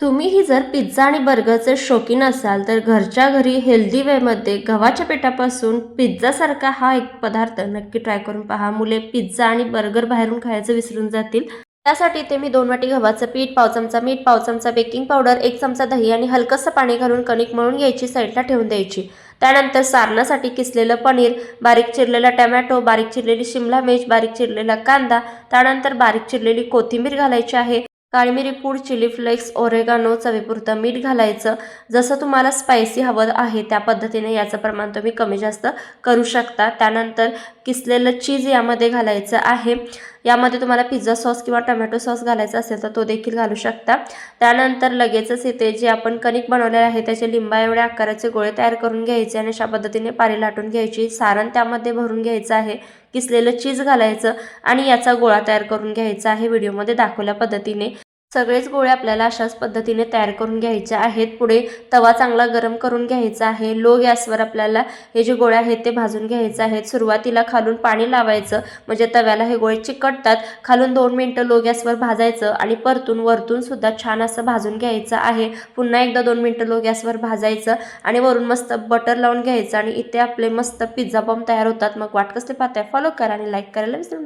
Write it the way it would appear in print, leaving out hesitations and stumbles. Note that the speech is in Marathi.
तुम्हीही जर पिझ्झा आणि बर्गरचे शौकीन असाल तर घरच्या घरी हेल्दी वेमध्ये गव्हाच्या पिठापासून पिझ्झासारखा हा एक पदार्थ नक्की ट्राय करून पहा. मुले पिझ्झा आणि बर्गर बाहेरून खायचं विसरून जातील. त्यासाठी इथे मी 2 वाटी गव्हाचं पीठ, पाव चमचा मीठ, पाव चमचा बेकिंग पावडर, 1 चमचा दही आणि हलकंसं पाणी घालून कणिक मळून घ्यायची, साईडला ठेवून द्यायची. त्यानंतर सारणासाठी किसलेलं पनीर, बारीक चिरलेला टोमॅटो, बारीक चिरलेली शिमला मिर्च, बारीक चिरलेला कांदा, त्यानंतर बारीक चिरलेली कोथिंबीर घालायची आहे. काळी मिरी पूड, चिली फ्लेक्स, ओरेगानो, चवीपुरतं मीठ घालायचं. जसं तुम्हाला स्पायसी हवं आहे त्या पद्धतीने याचं प्रमाण तुम्ही कमी जास्त करू शकता. त्यानंतर किसलेलं चीज यामध्ये घालायचं आहे. यामध्ये तुम्हाला पिझ्झा सॉस किंवा टोमॅटो सॉस घालायचा असेल तर तो देखील घालू शकता. त्यानंतर लगेचच इथे जे आपण कणिक बनवलेले आहे त्याचे लिंबा एवढ्या आकाराचे गोळे तयार करून घ्यायचे आणि अशा पद्धतीने पारी लाटून घ्यायची. सारण त्यामध्ये भरून घ्यायचं आहे. किसलेलं चीज घालायचं आणि याचा गोळा तयार करून घ्यायचा आहे व्हिडिओमध्ये दाखवल्या पद्धतीने. सगळेच गोळे आपल्याला अशाच पद्धतीने तयार करून घ्यायचे आहेत. पुढे तवा चांगला गरम करून घ्यायचा आहे. लो गॅसवर आपल्याला हे जे गोळे आहेत ते भाजून घ्यायचे आहेत. सुरुवातीला खालून पाणी लावायचं म्हणजे तव्याला हे गोळे चिकटतात. खालून 2 मिनिटं लो गॅसवर भाजायचं आणि परतून वरतून सुद्धा छान असं भाजून घ्यायचं आहे. पुन्हा एकदा 2 मिनिटं लो गॅसवर भाजायचं आणि वरून मस्त बटर लावून घ्यायचं आणि इथे आपले मस्त पिझ्झा बॉम्ब तयार होतात. मग वाट कसली पाहताय, फॉलो करा आणि लाईक करायला विसरू नका.